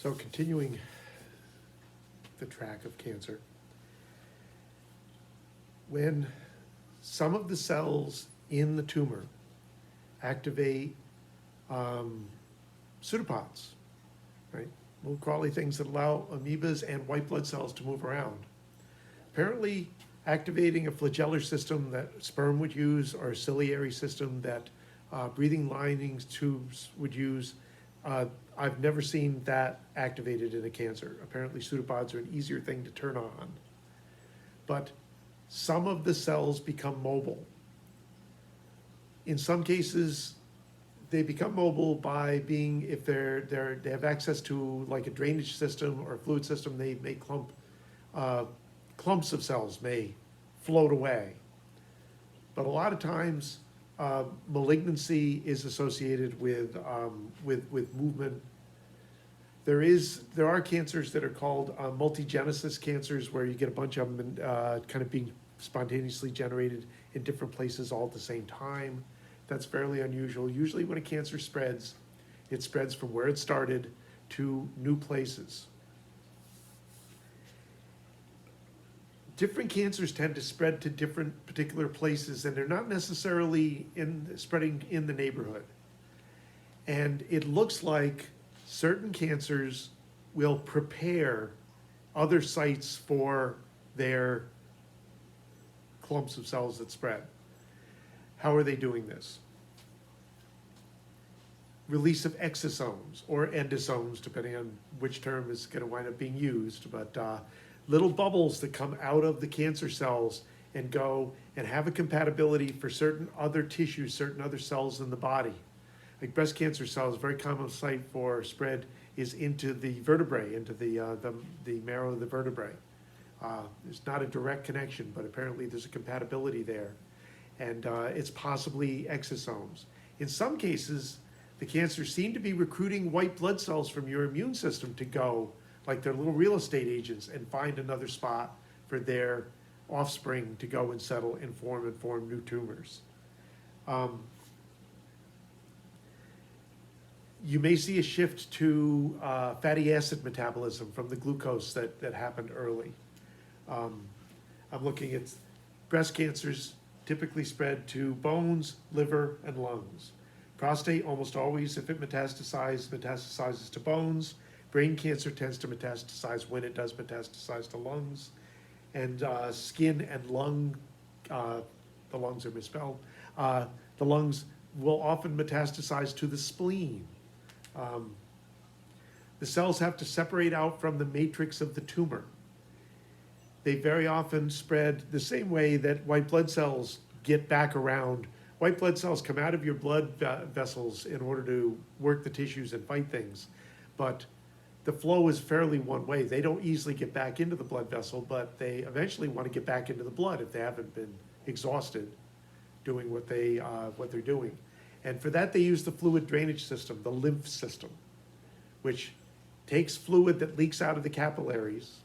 So continuing the track of cancer, when some of the cells in the tumor activate pseudopods, right? Little crawly things that allow amoebas and white blood cells to move around. Apparently, activating a flagellar system that sperm would use, or a ciliary system that breathing lining tubes would use, I've never seen that activated in a cancer. Apparently, pseudopods are an easier thing to turn on. But some of the cells become mobile. In some cases, they become mobile by being, if they have access to like a drainage system or a fluid system, they may clumps of cells may float away. But a lot of times, malignancy is associated with movement. There are cancers that are called multigenesis cancers, where you get a bunch of them kind of being spontaneously generated in different places all at the same time. That's fairly unusual. Usually when a cancer spreads, it spreads from where it started to new places. Different cancers tend to spread to different particular places, and they're not necessarily spreading in the neighborhood. And it looks like certain cancers will prepare other sites for their clumps of cells that spread. How are they doing this? Release of exosomes or endosomes, depending on which term is going to wind up being used, but little bubbles that come out of the cancer cells and go and have a compatibility for certain other tissues, certain other cells in the body. Like breast cancer cells, a very common site for spread is into the vertebrae, into the marrow of the vertebrae. There's not a direct connection, but apparently there's a compatibility there. And it's possibly exosomes. In some cases, the cancers seem to be recruiting white blood cells from your immune system to go, like they're little real estate agents, and find another spot for their offspring to go and settle and form new tumors. You may see a shift to fatty acid metabolism from the glucose that happened early. I'm looking at breast cancers typically spread to bones, liver, and lungs. Prostate almost always, if it metastasizes to bones. Brain cancer tends to metastasize when it does metastasize to lungs. And skin and lung, the lungs are misspelled, the lungs will often metastasize to the spleen. The cells have to separate out from the matrix of the tumor. They very often spread the same way that white blood cells get back around. White blood cells come out of your blood vessels in order to work the tissues and fight things. But the flow is fairly one way. They don't easily get back into the blood vessel, but they eventually want to get back into the blood if they haven't been exhausted doing what they're doing. And for that, they use the fluid drainage system, the lymph system, which takes fluid that leaks out of the capillaries,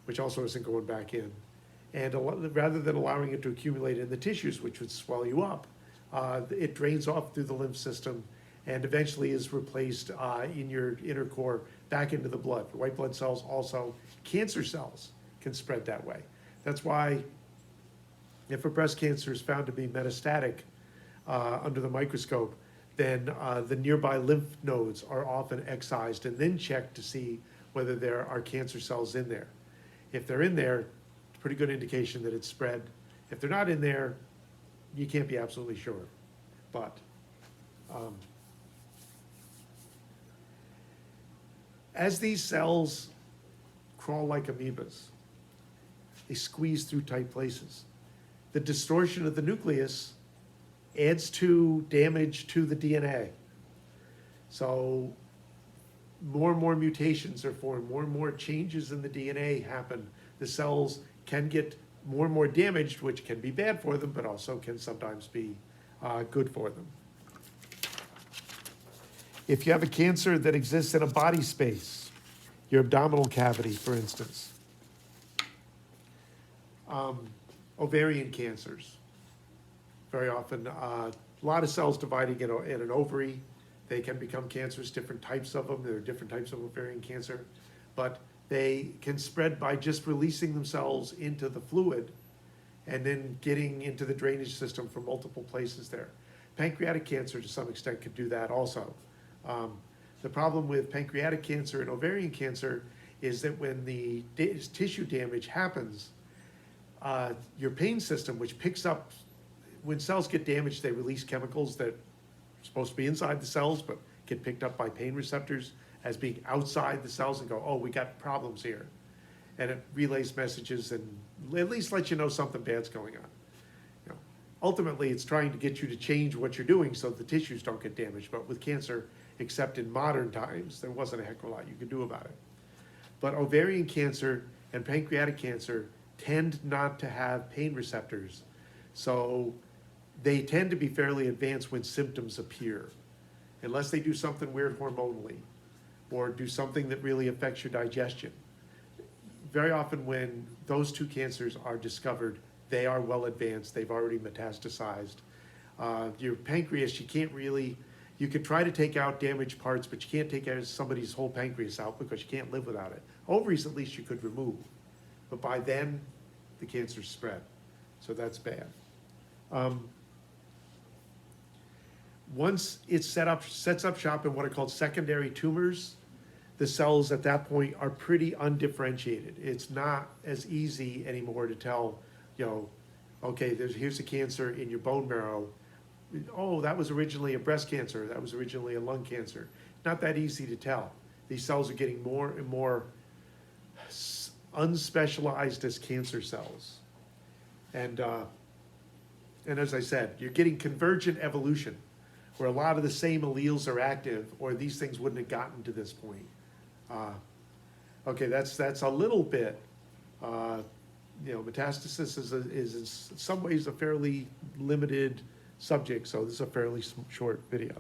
which also isn't going back in, and rather than allowing it to accumulate in the tissues, which would swell you up, it drains off through the lymph system and eventually is replaced in your inner core back into the blood. White blood cells also, cancer cells can spread that way. That's why if a breast cancer is found to be metastatic under the microscope, then the nearby lymph nodes are often excised and then checked to see whether there are cancer cells in there. If they're in there, it's a pretty good indication that it's spread. If they're not in there, you can't be absolutely sure. But as these cells crawl like amoebas, they squeeze through tight places. The distortion of the nucleus adds to damage to the DNA. So more and more mutations are formed, more and more changes in the DNA happen. The cells can get more and more damaged, which can be bad for them, but also can sometimes be good for them. If you have a cancer that exists in a body space, your abdominal cavity, for instance, ovarian cancers, very often a lot of cells dividing in an ovary. They can become cancerous, different types of them. There are different types of ovarian cancer, but they can spread by just releasing themselves into the fluid and then getting into the drainage system from multiple places there. Pancreatic cancer, to some extent, could do that also. The problem with pancreatic cancer and ovarian cancer is that when the tissue damage happens, your pain system, which picks up, when cells get damaged, they release chemicals that are supposed to be inside the cells, but get picked up by pain receptors as being outside the cells and go, oh, we got problems here. And it relays messages and at least lets you know something bad's going on. You know, ultimately, it's trying to get you to change what you're doing so the tissues don't get damaged. But with cancer, except in modern times, there wasn't a heck of a lot you could do about it. But ovarian cancer and pancreatic cancer tend not to have pain receptors. So they tend to be fairly advanced when symptoms appear, unless they do something weird hormonally or do something that really affects your digestion. Very often when those two cancers are discovered, they are well advanced, they've already metastasized. Your pancreas, you can't really, you could try to take out damaged parts, but you can't take somebody's whole pancreas out because you can't live without it. Ovaries, at least you could remove, but by then, the cancer's spread, so that's bad. Once it sets up shop in what are called secondary tumors, the cells at that point are pretty undifferentiated. It's not as easy anymore to tell, you know, okay, here's a cancer in your bone marrow. Oh, that was originally a breast cancer. That was originally a lung cancer. Not that easy to tell. These cells are getting more and more unspecialized as cancer cells. And as I said, you're getting convergent evolution, where a lot of the same alleles are active, or these things wouldn't have gotten to this point. Okay, that's a little bit. You know, metastasis is in some ways a fairly limited subject, so this is a fairly short video.